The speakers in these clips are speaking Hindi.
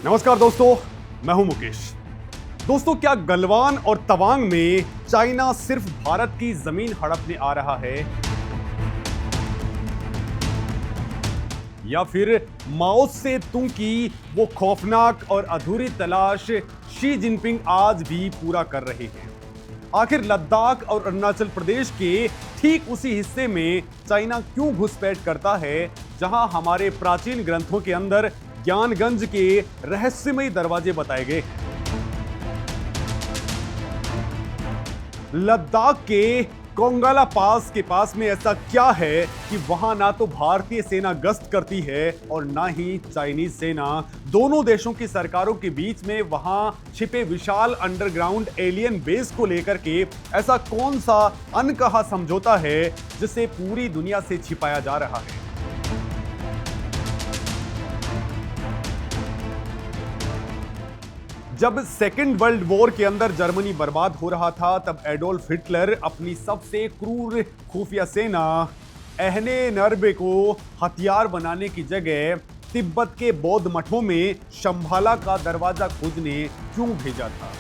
नमस्कार दोस्तों, मैं हूं मुकेश। दोस्तों, क्या गलवान और तवांग में चाइना सिर्फ भारत की जमीन हड़पने आ रहा है, या फिर माओ से तुंग की वो खौफनाक और अधूरी तलाश शी जिनपिंग आज भी पूरा कर रहे हैं? आखिर लद्दाख और अरुणाचल प्रदेश के ठीक उसी हिस्से में चाइना क्यों घुसपैठ करता है जहां हमारे प्राचीन ग्रंथों के अंदर ज्ञानगंज के रहस्यमयी दरवाजे बताए गए? लद्दाख के कोंगला पास के पास में ऐसा क्या है कि वहां ना तो भारतीय सेना गश्त करती है और ना ही चाइनीज सेना? दोनों देशों की सरकारों के बीच में वहां छिपे विशाल अंडरग्राउंड एलियन बेस को लेकर के ऐसा कौन सा अनकहा समझौता है जिसे पूरी दुनिया से छिपाया जा रहा है? जब सेकेंड वर्ल्ड वॉर के अंदर जर्मनी बर्बाद हो रहा था, तब एडोल्फ हिटलर अपनी सबसे क्रूर खुफिया सेना एहने नर्बे को हथियार बनाने की जगह तिब्बत के बौद्ध मठों में शंभाला का दरवाजा खोजने क्यों भेजा था?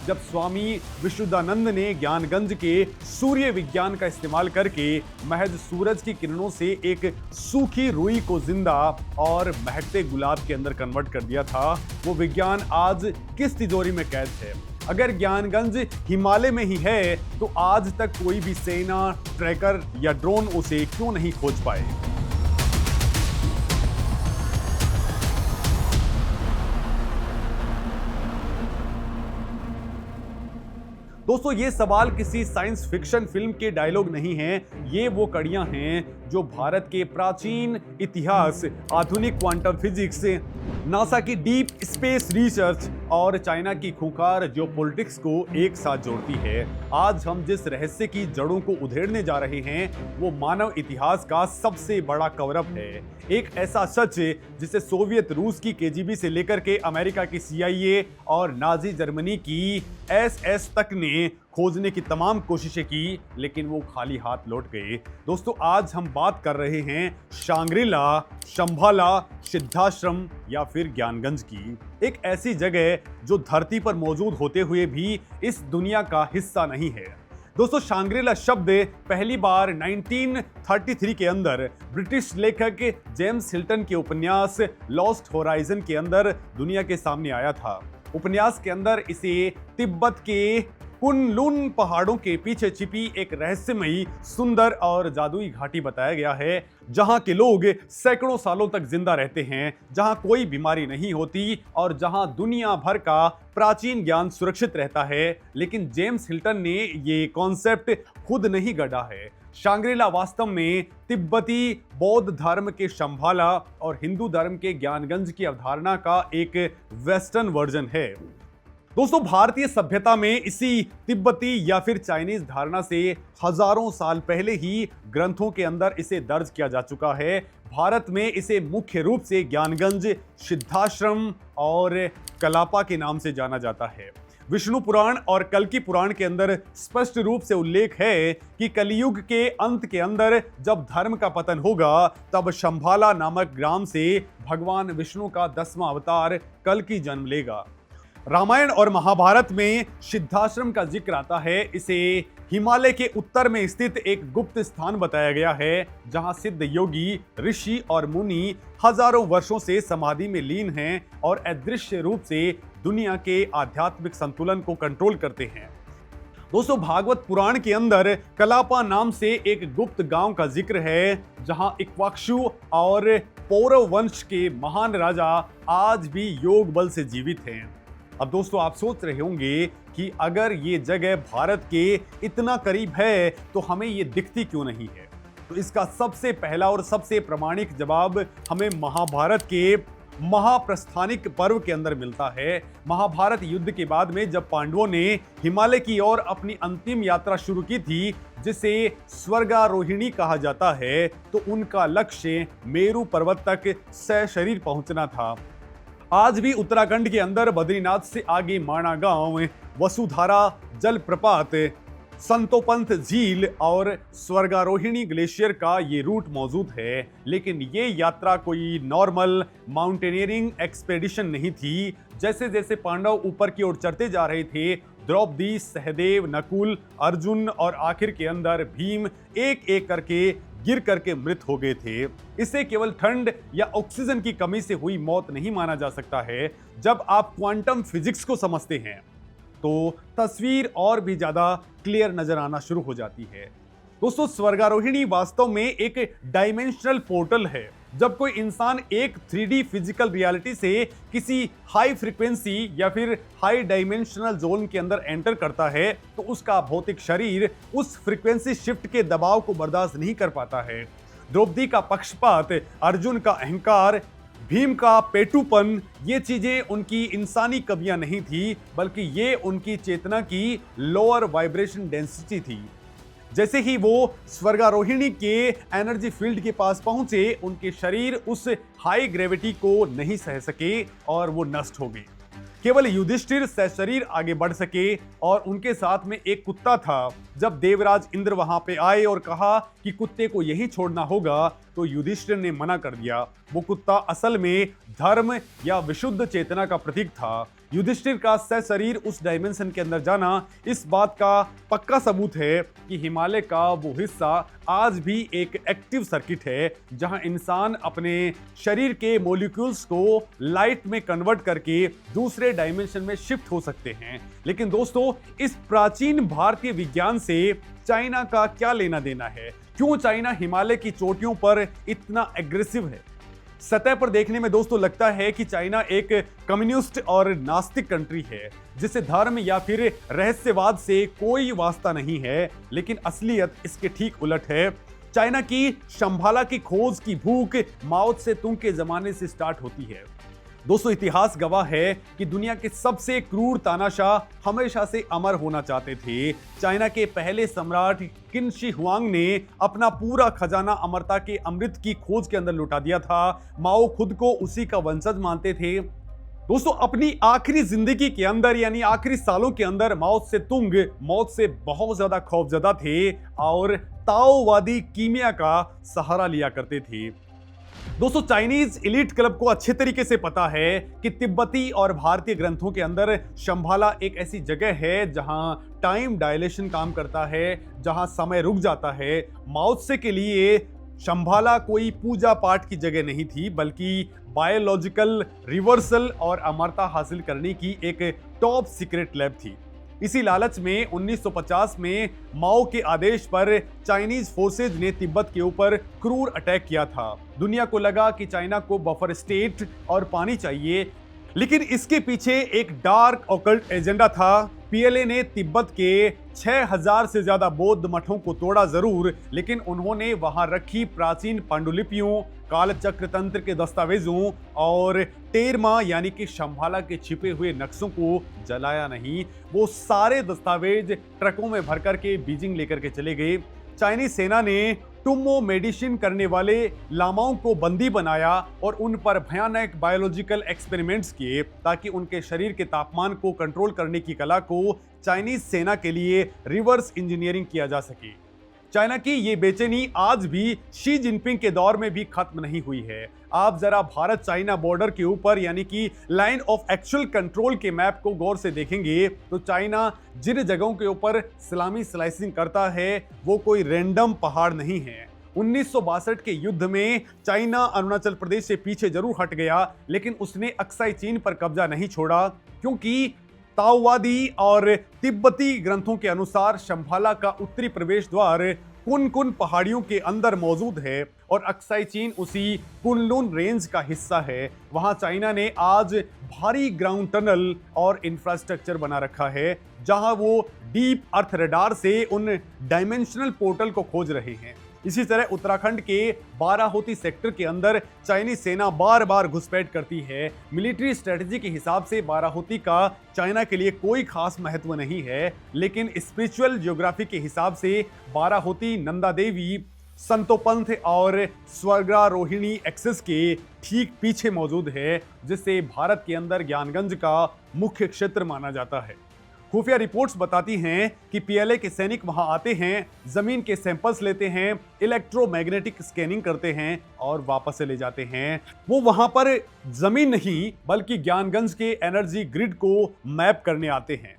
जब स्वामी विशुद्धानंद ने ज्ञानगंज के सूर्य विज्ञान का इस्तेमाल करके महज सूरज की किरणों से एक सूखी रुई को जिंदा और महकते गुलाब के अंदर कन्वर्ट कर दिया था, वो विज्ञान आज किस तिजोरी में कैद है? अगर ज्ञानगंज हिमालय में ही है तो आज तक कोई भी सेना, ट्रैकर या ड्रोन उसे क्यों नहीं खोज पाए? दोस्तों, ये सवाल किसी साइंस फिक्शन फिल्म के डायलॉग नहीं हैं, ये वो कड़ियां हैं जो भारत के प्राचीन इतिहास, आधुनिक क्वांटम फिजिक्स, नासा की डीप स्पेस रिसर्च और चाइना की खूंखार जियोपॉलिटिक्स को एक साथ जोड़ती है। आज हम जिस रहस्य की जड़ों को उधेड़ने जा रहे हैं वो मानव इतिहास का सबसे बड़ा कवर अप है। एक ऐसा सच जिसे सोवियत रूस की केजीबी से लेकर के अमेरिका की सीआईए और नाजी जर्मनी की एसएस तक ने खोजने की तमाम कोशिशें की, लेकिन वो खाली हाथ लौट गए। दोस्तों, आज हम बात कर रहे हैं शांग्रीला, शंभाला, सिद्धाश्रम या फिर ज्ञानगंज की। एक ऐसी जगह जो धरती पर मौजूद होते हुए भी इस दुनिया का हिस्सा नहीं है। दोस्तों, शांग्रीला शब्द पहली बार 1933 के अंदर ब्रिटिश लेखक जेम्स हिल्टन के उपन्यास लॉस्ट होराइजन के अंदर दुनिया के सामने आया था। उपन्यास के अंदर इसे तिब्बत के कुनलुन पहाड़ों के पीछे छिपी एक रहस्यमयी, सुंदर और जादुई घाटी बताया गया है, जहां के लोग सैकड़ों सालों तक जिंदा रहते हैं, जहां कोई बीमारी नहीं होती और जहां दुनिया भर का प्राचीन ज्ञान सुरक्षित रहता है। लेकिन जेम्स हिल्टन ने ये कॉन्सेप्ट खुद नहीं गढ़ा है। शांग्रीला वास्तव में तिब्बती बौद्ध धर्म के शंभाला और हिंदू धर्म के ज्ञानगंज की अवधारणा का एक वेस्टर्न वर्जन है। दोस्तों, भारतीय सभ्यता में इसी तिब्बती या फिर चाइनीज धारणा से हजारों साल पहले ही ग्रंथों के अंदर इसे दर्ज किया जा चुका है। भारत में इसे मुख्य रूप से ज्ञानगंज, सिद्धाश्रम और कलापा के नाम से जाना जाता है। विष्णु पुराण और कल्कि पुराण के अंदर स्पष्ट रूप से उल्लेख है कि कलियुग के अंत के अंदर जब धर्म का पतन होगा, तब शंभाला नामक ग्राम से भगवान विष्णु का 10वां अवतार कल्कि जन्म लेगा। रामायण और महाभारत में सिद्धाश्रम का जिक्र आता है। इसे हिमालय के उत्तर में स्थित एक गुप्त स्थान बताया गया है, जहां सिद्ध योगी, ऋषि और मुनि हजारों वर्षों से समाधि में लीन हैं और अदृश्य रूप से दुनिया के आध्यात्मिक संतुलन को कंट्रोल करते हैं। दोस्तों, भागवत पुराण के अंदर कलापा नाम से एक गुप्त गांव का जिक्र है, जहां इक्ष्वाकु और पौरव वंश के महान राजा आज भी योग बल से जीवित हैं। अब दोस्तों, आप सोच रहे होंगे कि अगर ये जगह भारत के इतना करीब है तो हमें ये दिखती क्यों नहीं है? तो इसका सबसे पहला और सबसे प्रामाणिक जवाब हमें महाभारत के महाप्रस्थानिक पर्व के अंदर मिलता है। महाभारत युद्ध के बाद में जब पांडवों ने हिमालय की ओर अपनी अंतिम यात्रा शुरू की थी, जिसे स्वर्गारोहिणी कहा जाता है, तो उनका लक्ष्य मेरू पर्वत तक सशरीर पहुंचना था। आज भी उत्तराखंड के अंदर बद्रीनाथ से आगे माणा गांव, वसुधारा जलप्रपात, संतोपंथ झील और स्वर्गारोहिणी ग्लेशियर का ये रूट मौजूद है, लेकिन ये यात्रा कोई नॉर्मल माउंटेनियरिंग एक्सपेडिशन नहीं थी। जैसे जैसे पांडव ऊपर की ओर चढ़ते जा रहे थे, द्रौपदी, सहदेव, नकुल, अर्जुन और आखिर के अंदर भीम एक एक करके गिर करके मृत हो गए थे। इसे केवल ठंड या ऑक्सीजन की कमी से हुई मौत नहीं माना जा सकता है। जब आप क्वांटम फिजिक्स को समझते हैं तो तस्वीर और भी ज्यादा क्लियर नजर आना शुरू हो जाती है। दोस्तों, स्वर्गारोहिणी वास्तव में एक डायमेंशनल पोर्टल है। जब कोई इंसान एक 3D फिजिकल रियलिटी से किसी हाई फ्रीक्वेंसी या फिर हाई डायमेंशनल जोन के अंदर एंटर करता है तो उसका भौतिक शरीर उस फ्रीक्वेंसी शिफ्ट के दबाव को बर्दाश्त नहीं कर पाता है। द्रौपदी का पक्षपात, अर्जुन का अहंकार, भीम का पेटूपन, ये चीजें उनकी इंसानी कमियां नहीं थी, बल्कि ये उनकी चेतना की लोअर वाइब्रेशन डेंसिटी थी। जैसे ही वो स्वर्गारोहिणी के एनर्जी फील्ड के पास पहुंचे, उनके शरीर उस हाई ग्रेविटी को नहीं सह सके और वो नष्ट हो गए। केवल युधिष्ठिर सशरीर आगे बढ़ सके और उनके साथ में एक कुत्ता था। जब देवराज इंद्र वहां पे आए और कहा कि कुत्ते को यहीं छोड़ना होगा, तो युधिष्ठिर ने मना कर दिया। वो कुत्ता असल में धर्म या विशुद्ध चेतना का प्रतीक था। युधिष्ठिर का सशरीर उस डायमेंशन के अंदर जाना इस बात का पक्का सबूत है कि हिमालय का वो हिस्सा आज भी एक एक्टिव सर्किट है, जहां इंसान अपने शरीर के मॉलिक्यूल्स को लाइट में कन्वर्ट करके दूसरे डायमेंशन में शिफ्ट हो सकते हैं। लेकिन दोस्तों, इस प्राचीन भारतीय विज्ञान से चाइना का क्या लेना देना है? क्यों चाइना हिमालय की चोटियों पर इतना एग्रेसिव है? सतह पर देखने में दोस्तों लगता है कि चाइना एक कम्युनिस्ट और नास्तिक कंट्री है, जिसे धर्म या फिर रहस्यवाद से कोई वास्ता नहीं है। लेकिन असलियत इसके ठीक उलट है। चाइना की शंभाला की खोज की भूख माओ त्से तुंग के जमाने से स्टार्ट होती है। दोस्तों, इतिहास गवाह है कि दुनिया के सबसे क्रूर तानाशाह हमेशा से अमर होना चाहते थे। चाइना के पहले सम्राट किन शी हुआंग ने अपना पूरा खजाना अमरता के अमृत की खोज के अंदर लुटा दिया था। माओ खुद को उसी का वंशज मानते थे। दोस्तों, अपनी आखिरी जिंदगी के अंदर यानी आखिरी सालों के अंदर माओ त्से तुंग मौत से बहुत ज्यादा खौफजदा थे और ताओवादी कीमिया का सहारा लिया करते थे। दोस्तों, चाइनीज एलीट क्लब को अच्छे तरीके से पता है कि तिब्बती और भारतीय ग्रंथों के अंदर शंभाला एक ऐसी जगह है जहां टाइम डायलेशन काम करता है, जहां समय रुक जाता है। माओ त्से के लिए शंभाला कोई पूजा पाठ की जगह नहीं थी, बल्कि बायोलॉजिकल रिवर्सल और अमरता हासिल करने की एक टॉप सीक्रेट लैब थी। इसी लालच में 1950 में माओ के आदेश पर चाइनीज फोर्सेज ने तिब्बत के ऊपर क्रूर अटैक किया था। दुनिया को लगा कि चाइना को बफर स्टेट और पानी चाहिए, लेकिन इसके पीछे एक डार्क ऑकल्ट एजेंडा था। पीएलए ने तिब्बत के 6000 से ज्यादा बौद्ध मठों को तोड़ा जरूर, लेकिन उन्होंने वहां रखी प्राचीन पांडुलिपियों, कालचक्र तंत्र के दस्तावेजों और टेरमा यानी कि शंभाला के छिपे हुए नक्शों को जलाया नहीं। वो सारे दस्तावेज ट्रकों में भर करके बीजिंग लेकर के चले गए। चाइनीज सेना ने टुम्मो मेडिसिन करने वाले लामाओं को बंदी बनाया और उन पर भयानक बायोलॉजिकल एक्सपेरिमेंट्स किए, ताकि उनके शरीर के तापमान को कंट्रोल करने की कला को चाइनीज सेना के लिए रिवर्स इंजीनियरिंग किया जा सके। चाइना की ये बेचैनी आज भी शी जिनपिंग के दौर में भी खत्म नहीं हुई है। आप जरा भारत चाइना बॉर्डर के ऊपर यानी कि लाइन ऑफ एक्चुअल कंट्रोल के मैप को गौर से देखेंगे तो चाइना जिन जगहों के ऊपर सलामी स्लाइसिंग करता है वो कोई रैंडम पहाड़ नहीं है। 1962 के युद्ध में चाइना अरुणाचल प्रदेश से पीछे जरूर हट गया, लेकिन उसने अक्साई चीन पर कब्जा नहीं छोड़ा, क्योंकि ताओवादी और तिब्बती ग्रंथों के अनुसार शंभाला का उत्तरी प्रवेश द्वार कुन-कुन पहाड़ियों के अंदर मौजूद है और अक्साई चीन उसी कुनलुन रेंज का हिस्सा है। वहां चाइना ने आज भारी ग्राउंड टनल और इंफ्रास्ट्रक्चर बना रखा है, जहां वो डीप अर्थ रडार से उन डायमेंशनल पोर्टल को खोज रहे हैं। इसी तरह उत्तराखंड के बाराहोती सेक्टर के अंदर चाइनीज सेना बार बार घुसपैठ करती है। मिलिट्री स्ट्रेटजी के हिसाब से बाराहोती का चाइना के लिए कोई खास महत्व नहीं है, लेकिन स्पिरिचुअल ज्योग्राफी के हिसाब से बाराहोती नंदा देवी, संतोपंथ और स्वर्गारोहिणी एक्सेस के ठीक पीछे मौजूद है, जिसे भारत के अंदर ज्ञानगंज का मुख्य क्षेत्र माना जाता है। खुफिया रिपोर्ट्स बताती हैं कि पीएलए के सैनिक वहां आते हैं, जमीन के सैंपल्स लेते हैं, इलेक्ट्रोमैग्नेटिक स्कैनिंग करते हैं और वापस से ले जाते हैं। वो वहां पर जमीन नहीं बल्कि ज्ञानगंज के एनर्जी ग्रिड को मैप करने आते हैं।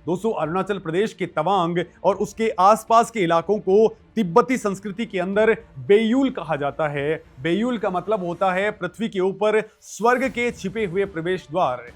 दोस्तों, अरुणाचल प्रदेश के तवांग और उसके आसपास के इलाकों को तिब्बती संस्कृति के अंदर बेयूल कहा जाता है। बेयूल का मतलब होता है पृथ्वी के ऊपर स्वर्ग के छिपे हुए प्रवेश द्वार।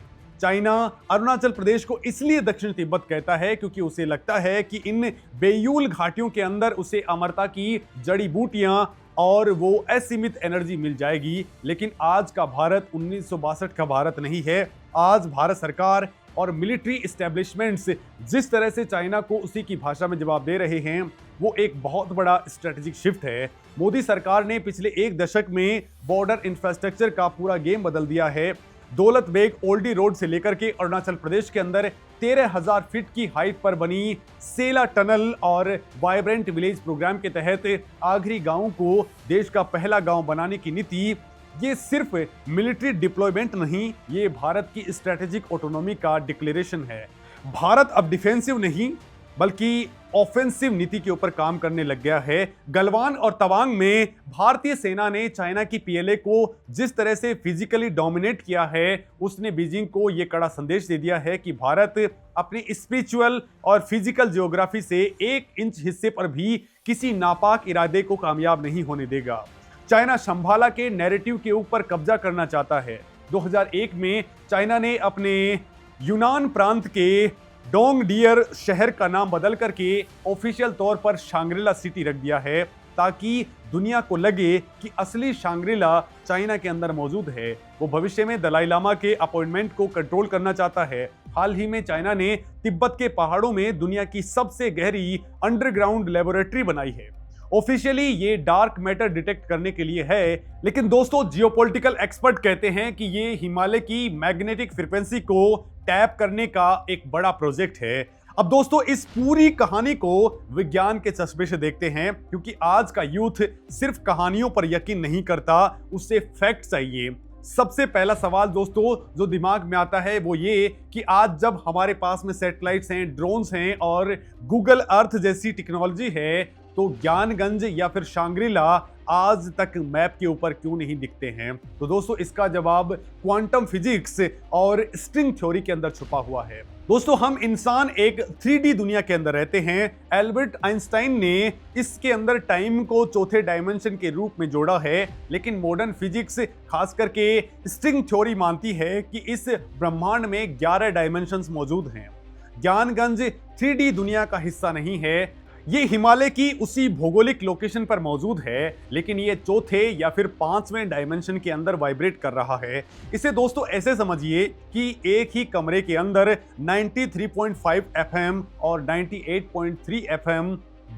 चाइना अरुणाचल प्रदेश को इसलिए दक्षिण तिब्बत कहता है क्योंकि उसे लगता है कि इन बेयूल घाटियों के अंदर उसे अमरता की जड़ी बूटियां और वो असीमित एनर्जी मिल जाएगी। लेकिन आज का भारत 1962 का भारत नहीं है। आज भारत सरकार और मिलिट्री इस्टेब्लिशमेंट्स जिस तरह से चाइना को उसी की भाषा में जवाब दे रहे हैं, वो एक बहुत बड़ा स्ट्रेटेजिक शिफ्ट है। मोदी सरकार ने पिछले एक दशक में बॉर्डर इंफ्रास्ट्रक्चर का पूरा गेम बदल दिया है। दौलत बेग ओल्डी रोड से लेकर के अरुणाचल प्रदेश के अंदर 13,000 फीट की हाइट पर बनी सेला टनल और वाइब्रेंट विलेज प्रोग्राम के तहत आखिरी गांव को देश का पहला गांव बनाने की नीति, ये सिर्फ मिलिट्री डिप्लॉयमेंट नहीं, ये भारत की स्ट्रेटेजिक ऑटोनॉमी का डिक्लेरेशन है। भारत अब डिफेंसिव नहीं बल्कि ऑफेंसिव नीति के ऊपर काम करने लग गया है। गलवान और तवांग में भारतीय सेना ने चाइना की पीएलए को जिस तरह से फिजिकली डोमिनेट किया है, उसने बीजिंग को यह कड़ा संदेश दे दिया है कि भारत अपनी स्पिरिचुअल और फिजिकल जियोग्राफी से 1 इंच हिस्से पर भी किसी नापाक इरादे को कामयाब नहीं होने देगा। चाइना शंभाला के नैरेटिव के ऊपर कब्जा करना चाहता है। 2001 में चाइना ने अपने यूनान प्रांत के डोंगडियर शहर का नाम बदल करके ऑफिशियल तौर पर शांग्रीला सिटी रख दिया है ताकि दुनिया को लगे कि असली शांग्रीला चाइना के अंदर मौजूद है। वो भविष्य में दलाई लामा के अपॉइंटमेंट को कंट्रोल करना चाहता है। हाल ही में चाइना ने तिब्बत के पहाड़ों में दुनिया की सबसे गहरी अंडरग्राउंड लेबोरेटरी बनाई है। ऑफिशियली ये डार्क मैटर डिटेक्ट करने के लिए है, लेकिन दोस्तों जियोपॉलिटिकल एक्सपर्ट कहते हैं कि ये हिमालय की मैग्नेटिक फ्रीक्वेंसी को टैप करने का एक बड़ा प्रोजेक्ट है। अब दोस्तों इस पूरी कहानी को विज्ञान के चश्मे से देखते हैं, क्योंकि आज का यूथ सिर्फ कहानियों पर यकीन नहीं करता, उससे फैक्ट चाहिए। सबसे पहला सवाल दोस्तों जो दिमाग में आता है वो ये कि आज जब हमारे पास में सैटेलाइट्स हैं, ड्रोन्स हैं और गूगल अर्थ जैसी टेक्नोलॉजी है, तो ज्ञानगंज या फिर शांग्रीला आज तक मैप के ऊपर क्यों नहीं दिखते हैं? तो दोस्तों इसका जवाब क्वांटम फिजिक्स और स्ट्रिंग थ्योरी के अंदर छुपा हुआ है। दोस्तों हम इंसान एक 3D दुनिया के अंदर रहते हैं। एल्बर्ट आइंस्टाइन ने इसके अंदर टाइम को चौथे डायमेंशन के रूप में जोड़ा है, लेकिन मॉडर्न फिजिक्स खास करके स्ट्रिंग थ्योरी मानती है कि इस ब्रह्मांड में 11 डायमेंशंस मौजूद हैं। ज्ञानगंज 3D दुनिया का हिस्सा नहीं है। ये हिमालय की उसी भौगोलिक लोकेशन पर मौजूद है, लेकिन ये चौथे या फिर 5वें डायमेंशन के अंदर वाइब्रेट कर रहा है। इसे दोस्तों ऐसे समझिए कि एक ही कमरे के अंदर 93.5 FM और 98.3 FM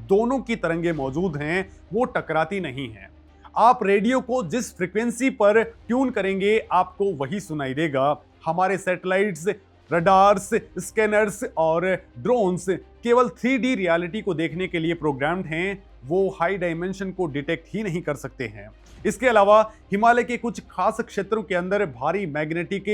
दोनों की तरंगे मौजूद हैं, वो टकराती नहीं हैं। आप रेडियो को जिस फ्रीक्वेंसी पर ट्यून करेंगे आपको वही सुनाई देगा। हमारे सैटेलाइट्स, रडार्स, स्कैनर्स और ड्रोन्स केवल 3D रियलिटी को देखने के लिए प्रोग्राम्ड हैं, वो हाई डायमेंशन को डिटेक्ट ही नहीं कर सकते हैं। इसके अलावा हिमालय के कुछ खास क्षेत्रों के अंदर भारी मैग्नेटिक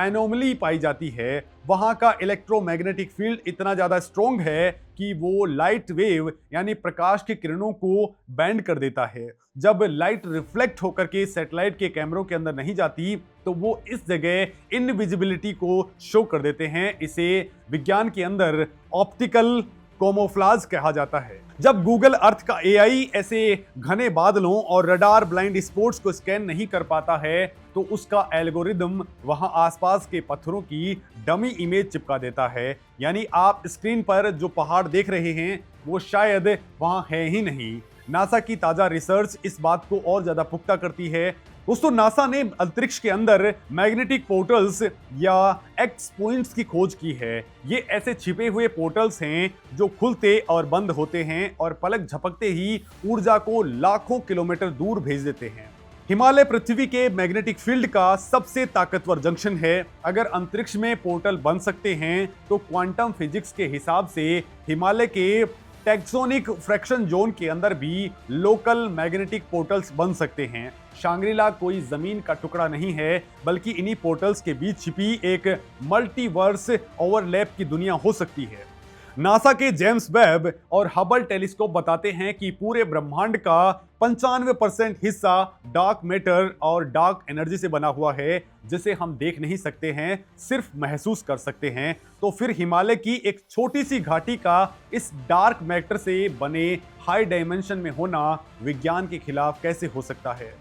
एनोमली पाई जाती है। वहां का इलेक्ट्रोमैग्नेटिक फील्ड इतना ज्यादा स्ट्रॉन्ग है कि वो लाइट वेव यानी प्रकाश की किरणों को बैंड कर देता है। जब लाइट रिफ्लेक्ट होकर के सैटेलाइट के कैमरों के अंदर नहीं जाती तो वो इस जगह इनविजिबिलिटी को शो कर देते हैं। इसे विज्ञान के अंदर ऑप्टिकल कैमोफ्लेज कहा जाता है। जब गूगल अर्थ का एआई ऐसे घने बादलों और रडार ब्लाइंड स्पॉट्स को स्कैन नहीं कर पाता है तो उसका एल्गोरिदम वहां आसपास के पत्थरों की डमी इमेज चिपका देता है। यानी आप स्क्रीन पर जो पहाड़ देख रहे हैं वो शायद वहां है ही नहीं। नासा की ताजा रिसर्च इस बात को और ज्यादा पुख्ता करती है। दोस्तों नासा ने अंतरिक्ष के अंदर मैग्नेटिक पोर्टल्स या एक्स पॉइंट्स की खोज की है। ये ऐसे छिपे हुए पोर्टल्स हैं जो खुलते और बंद होते हैं और पलक झपकते ही ऊर्जा को लाखों किलोमीटर दूर भेज देते हैं। हिमालय पृथ्वी के मैग्नेटिक फील्ड का सबसे ताकतवर जंक्शन है। अगर अंतरिक्ष में पोर्टल बन सकते हैं तो क्वांटम फिजिक्स के हिसाब से हिमालय के टेक्टोनिक फ्रैक्शन जोन के अंदर भी लोकल मैग्नेटिक पोर्टल्स बन सकते हैं। शांग्रीला कोई जमीन का टुकड़ा नहीं है, बल्कि इन्हीं पोर्टल्स के बीच छिपी एक मल्टीवर्स ओवरलैप की दुनिया हो सकती है। नासा के जेम्स वेब और हबल टेलीस्कोप बताते हैं कि पूरे ब्रह्मांड का 95% हिस्सा डार्क मैटर और डार्क एनर्जी से बना हुआ है, जिसे हम देख नहीं सकते हैं, सिर्फ महसूस कर सकते हैं। तो फिर हिमालय की एक छोटी सी घाटी का इस डार्क मैटर से बने हाई डायमेंशन में होना विज्ञान के खिलाफ कैसे हो सकता है?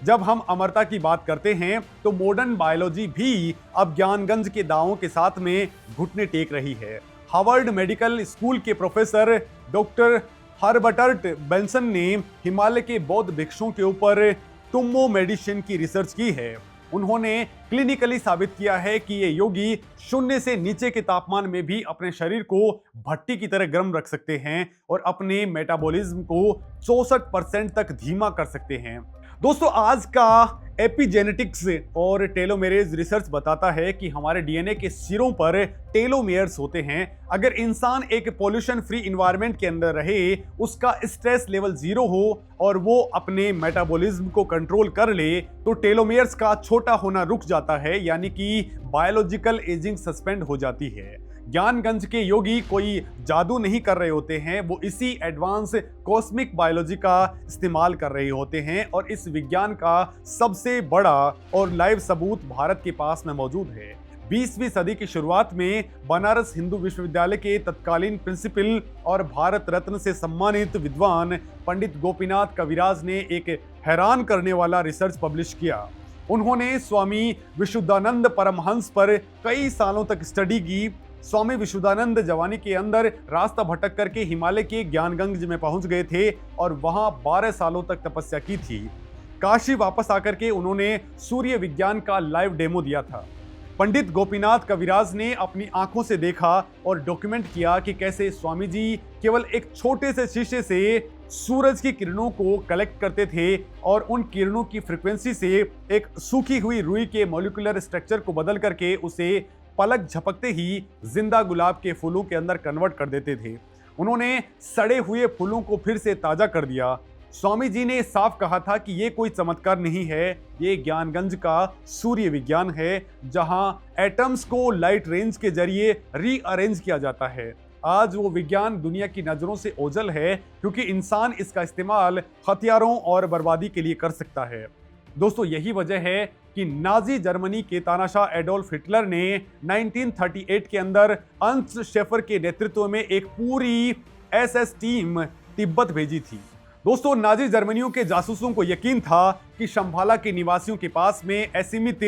जब हम अमरता की बात करते हैं तो मॉडर्न बायोलॉजी भी अब ज्ञानगंज के दावों के साथ में घुटने टेक रही है। हार्वर्ड मेडिकल स्कूल के प्रोफेसर डॉक्टर हर्बर्ट बेंसन ने हिमालय के बौद्ध भिक्षुओं के ऊपर टुम्बो मेडिसिन की रिसर्च की है। उन्होंने क्लिनिकली साबित किया है कि ये योगी शून्य से नीचे के तापमान में भी अपने शरीर को भट्टी की तरह गर्म रख सकते हैं और अपने मेटाबॉलिज्म को 64% तक धीमा कर सकते हैं। दोस्तों, आज का एपिजेनेटिक्स और टेलोमेरेज रिसर्च बताता है कि हमारे डीएनए के सिरों पर टेलोमेयर्स होते हैं। अगर इंसान एक पोल्यूशन फ्री इन्वायरमेंट के अंदर रहे, उसका स्ट्रेस लेवल 0 हो और वो अपने मेटाबॉलिज्म को कंट्रोल कर ले, तो टेलोमेयर्स का छोटा होना रुक जाता है, यानी कि बायोलॉजिकल एजिंग सस्पेंड हो जाती है। ज्ञानगंज के योगी कोई जादू नहीं कर रहे होते हैं, वो इसी एडवांस कॉस्मिक बायोलॉजी का इस्तेमाल कर रहे होते हैं और इस विज्ञान का सबसे बड़ा और लाइव सबूत भारत के पास में मौजूद है। 20वीं सदी की शुरुआत में बनारस हिंदू विश्वविद्यालय के तत्कालीन प्रिंसिपल और भारत रत्न से सम्मानित विद्वान पंडित गोपीनाथ कविराज ने एक हैरान करने वाला रिसर्च पब्लिश किया। उन्होंने स्वामी विशुद्धानंद परमहंस पर कई सालों तक स्टडी की। स्वामी विशुद्धानंद जवानी के अंदर रास्ता भटक करके हिमालय के ज्ञानगंज में पहुंच गए थे और वहां 12 सालों तक तपस्या की थी। काशी वापस आकर के उन्होंने सूर्य विज्ञान का लाइव डेमो दिया था। पंडित गोपीनाथ कविराज ने अपनी आंखों से देखा और डॉक्यूमेंट किया कि कैसे स्वामी जी केवल एक छोटे से शीशे से सूरज की किरणों को कलेक्ट करते थे और उन किरणों की फ्रीक्वेंसी से एक सूखी हुई रुई के मॉलिक्यूलर स्ट्रक्चर को बदल करके उसे पलक झपकते ही जिंदा गुलाब के फूलों के अंदर कन्वर्ट कर देते थे। उन्होंने सड़े हुए फूलों को फिर से ताजा कर दिया। स्वामी जी ने साफ कहा था कि ये कोई चमत्कार नहीं है, ये ज्ञानगंज का सूर्य विज्ञान है, जहां एटम्स को लाइट रेंज के जरिए रीअरेंज किया जाता है। आज वो विज्ञान दुनिया की नजरों से ओझल है, क्योंकि इंसान इसका इस्तेमाल हथियारों और बर्बादी के लिए कर सकता है। दोस्तों, यही वजह है कि नाजी जर्मनी के तानाशाह एडोल्फ हिटलर ने 1938 के अंदर अंस शेफर के नेतृत्व में एक पूरी एसएस टीम तिब्बत भेजी थी। दोस्तों, नाजी जर्मनियों के जासूसों को यकीन था कि शंभाला के निवासियों के पास में असीमित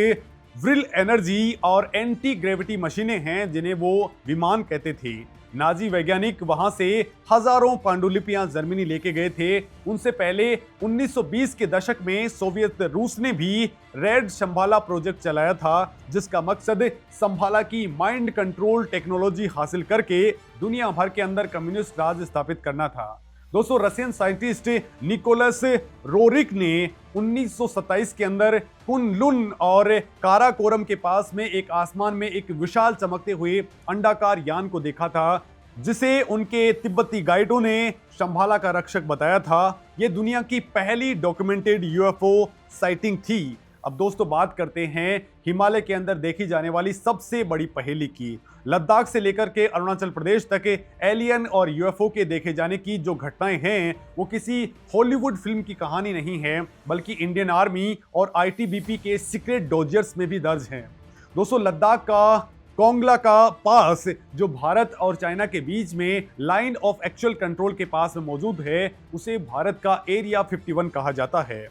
व्रिल एनर्जी और एंटी ग्रेविटी मशीनें हैं, जिन्हें वो विमान कहते थे। नाजी वैज्ञानिक वहां से हजारों पांडुलिपियां जर्मनी लेके गए थे। उनसे पहले 1920 के दशक में सोवियत रूस ने भी रेड शंभाला प्रोजेक्ट चलाया था, जिसका मकसद शंभाला की माइंड कंट्रोल टेक्नोलॉजी हासिल करके दुनिया भर के अंदर कम्युनिस्ट राज स्थापित करना था। दोस्तों, रशियन साइंटिस्ट निकोलस रोरिक ने 1927 के अंदर कुनलुन और काराकोरम के पास में एक आसमान में एक विशाल चमकते हुए अंडाकार यान को देखा था, जिसे उनके तिब्बती गाइडों ने शंभाला का रक्षक बताया था। यह दुनिया की पहली डॉक्यूमेंटेड यूएफओ साइटिंग थी। अब दोस्तों, बात करते हैं हिमालय के अंदर देखी जाने वाली सबसे बड़ी पहेली की। लद्दाख से लेकर के अरुणाचल प्रदेश तक एलियन और यूएफओ के देखे जाने की जो घटनाएं हैं, वो किसी हॉलीवुड फिल्म की कहानी नहीं है, बल्कि इंडियन आर्मी और आईटीबीपी के सीक्रेट डॉजियर्स में भी दर्ज हैं। दोस्तों, लद्दाख का कोंगला का पास, जो भारत और चाइना के बीच में लाइन ऑफ एक्चुअल कंट्रोल के पास में मौजूद है, उसे भारत का एरिया 51 कहा जाता है।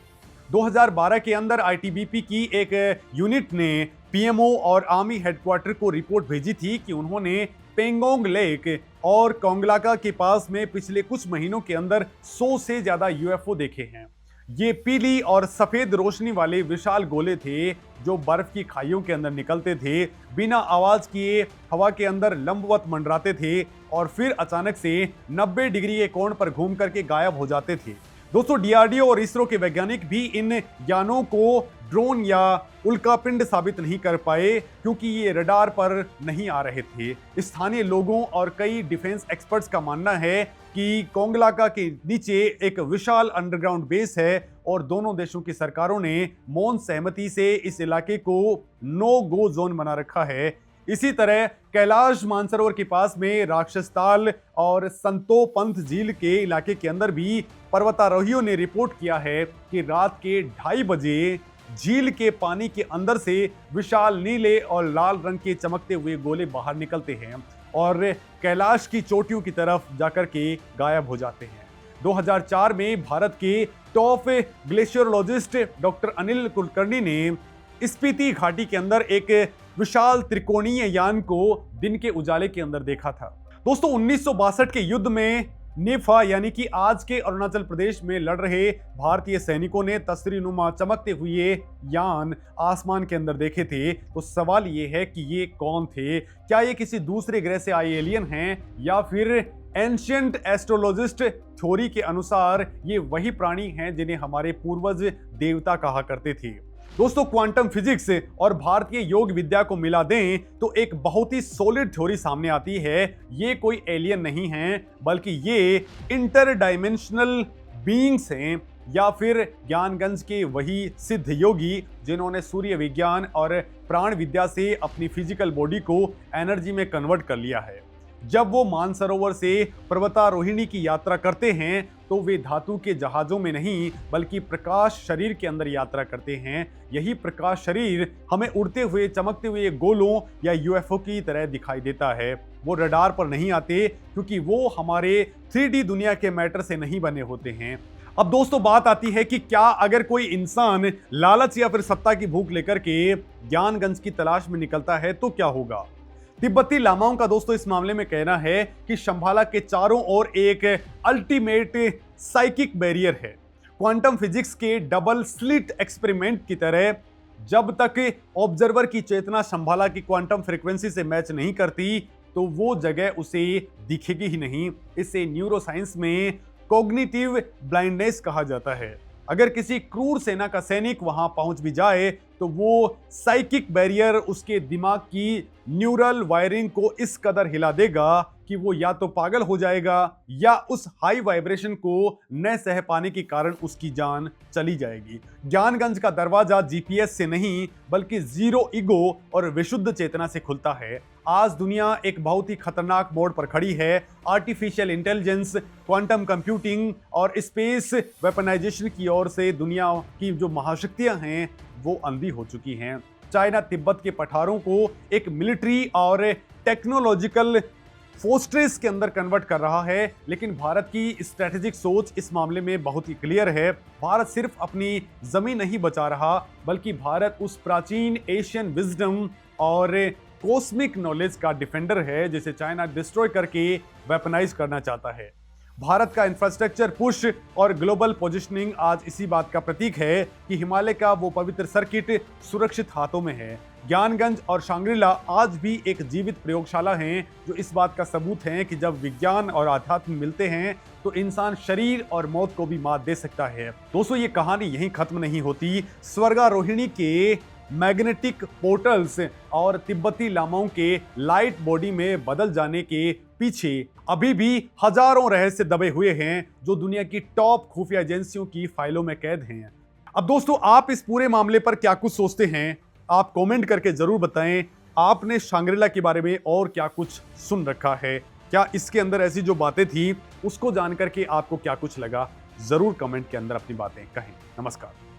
2012 के अंदर आईटीबीपी की एक यूनिट ने पीएमओ और आर्मी हेडक्वार्टर को रिपोर्ट भेजी थी कि उन्होंने पेंगोंग लेक और कोंगलाका के पास में पिछले कुछ महीनों के अंदर 100 से ज्यादा यूएफओ देखे हैं। ये पीली और सफेद रोशनी वाले विशाल गोले थे, जो बर्फ की खाइयों के अंदर निकलते थे, बिना आवाज किए हवा के अंदर लंबवत मंडराते थे और फिर अचानक से 90 डिग्री के कोण पर घूम करके गायब हो जाते थे। दोस्तों, डीआरडीओ और इसरो के वैज्ञानिक भी इन यानों को ड्रोन या उल्कापिंड साबित नहीं कर पाए, क्योंकि ये रडार पर नहीं आ रहे थे। स्थानीय लोगों और कई डिफेंस एक्सपर्ट्स का मानना है कि कोंगलाका के नीचे एक विशाल अंडरग्राउंड बेस है और दोनों देशों की सरकारों ने मौन सहमति से इस इलाके को नो गो जोन बना रखा है। इसी तरह कैलाश मानसरोवर के पास में राक्षसताल और संतोपंथ झील के इलाके के अंदर भी पर्वतारोहियों ने रिपोर्ट किया है कि रात के 2:30 बजे झील के पानी के अंदर से विशाल नीले और लाल रंग के चमकते हुए गोले बाहर निकलते हैं और कैलाश की चोटियों की तरफ जाकर के गायब हो जाते हैं। 2004 में भारत के टॉप ग्लेशियरोलॉजिस्ट डॉक्टर अनिल कुलकर्णी ने स्पीति घाटी के अंदर एक विशाल त्रिकोणीय यान को दिन के उजाले के अंदर देखा था। दोस्तों 1962 के युद्ध में नेफा यानी कि आज के अरुणाचल प्रदेश में लड़ रहे भारतीय सैनिकों ने तस्वीरनुमा चमकते हुए यान आसमान के अंदर देखे थे। तो सवाल ये है कि ये कौन थे? क्या ये किसी दूसरे ग्रह से आए एलियन हैं या फिर एंशिएंट एस्ट्रोलॉजिस्ट थ्योरी के अनुसार ये वही प्राणी हैं जिन्हें हमारे पूर्वज देवता कहा करते थे? दोस्तों क्वांटम फिजिक्स और भारतीय योग विद्या को मिला दें तो एक बहुत ही सॉलिड थ्योरी सामने आती है। ये कोई एलियन नहीं है बल्कि ये इंटर डायमेंशनल बीइंग्स हैं या फिर ज्ञानगंज के वही सिद्ध योगी जिन्होंने सूर्य विज्ञान और प्राण विद्या से अपनी फिजिकल बॉडी को एनर्जी में कन्वर्ट कर लिया है। जब वो मानसरोवर से पर्वतारोहिणी की यात्रा करते हैं तो वे धातु के जहाजों में नहीं बल्कि प्रकाश शरीर के अंदर यात्रा करते हैं। यही प्रकाश शरीर हमें उड़ते हुए चमकते हुए गोलों या यूएफओ की तरह दिखाई देता है। वो रडार पर नहीं आते क्योंकि वो हमारे 3D दुनिया के मैटर से नहीं बने होते हैं। अब दोस्तों बात आती है कि क्या अगर कोई इंसान लालच या फिर सत्ता की भूख लेकर के ज्ञानगंज की तलाश में निकलता है तो क्या होगा? तिब्बती लामाओं का दोस्तों इस मामले में कहना है कि शंभाला के चारों ओर एक अल्टीमेट साइकिक बैरियर है। क्वांटम फिजिक्स के डबल स्लिट एक्सपेरिमेंट की तरह जब तक ऑब्जर्वर की चेतना शंभाला की क्वांटम फ्रीक्वेंसी से मैच नहीं करती तो वो जगह उसे दिखेगी ही नहीं। इसे न्यूरोसाइंस में कॉग्निटिव ब्लाइंडनेस कहा जाता है। अगर किसी क्रूर सेना का सैनिक वहां पहुंच भी जाए तो वो साइकिक बैरियर उसके दिमाग की न्यूरल वायरिंग को इस कदर हिला देगा कि वो या तो पागल हो जाएगा या उस हाई वाइब्रेशन को न सह पाने के कारण उसकी जान चली जाएगी। ज्ञानगंज का दरवाजा जीपीएस से नहीं बल्कि जीरो ईगो और विशुद्ध चेतना से खुलता है। आज दुनिया एक बहुत ही खतरनाक मोड़ पर खड़ी है। आर्टिफिशियल इंटेलिजेंस, क्वांटम कंप्यूटिंग और स्पेस वेपनाइजेशन की ओर से दुनिया की जो महाशक्तियां हैं वो अंधी हो चुकी हैं। चाइना तिब्बत के पठारों को एक मिलिट्री और टेक्नोलॉजिकल फोर्ट्रेस के अंदर कन्वर्ट कर रहा है, लेकिन भारत की स्ट्रेटेजिक सोच इस मामले में बहुत ही क्लियर है। भारत सिर्फ अपनी जमीन नहीं बचा रहा बल्कि भारत उस प्राचीन एशियन विजडम और कॉस्मिक नॉलेज का डिफेंडर है जिसे चाइना डिस्ट्रॉय करके वेपनाइज करना चाहता है। भारत का इंफ्रास्ट्रक्चर पुश और ग्लोबल पोजीशनिंग आज इसी बात का प्रतीक है कि हिमालय का वो पवित्र सर्किट सुरक्षित हाथों में है। ज्ञानगंज और शांग्रीला आज भी एक जीवित प्रयोगशाला हैं जो इस बात का सबूत है कि जब विज्ञान और आध्यात्म मिलते हैं तो इंसान शरीर और मौत को भी मात दे सकता है। दोस्तों ये कहानी यहीं खत्म नहीं होती। स्वर्गारोहिणी के मैग्नेटिक पोर्टल्स और तिब्बती लामाओं के लाइट बॉडी में बदल जाने के पीछे अभी भी हजारों रहस्य दबे हुए हैं जो दुनिया की टॉप खुफिया एजेंसियों की फाइलों में कैद हैं। अब दोस्तों आप इस पूरे मामले पर क्या कुछ सोचते हैं? आप कमेंट करके जरूर बताएं। आपने शांग्रीला के बारे में और क्या कुछ सुन रखा है? क्या इसके अंदर ऐसी जो बातें थी उसको जानकर के आपको क्या कुछ लगा? जरूर कमेंट के अंदर अपनी बातें कहें। नमस्कार।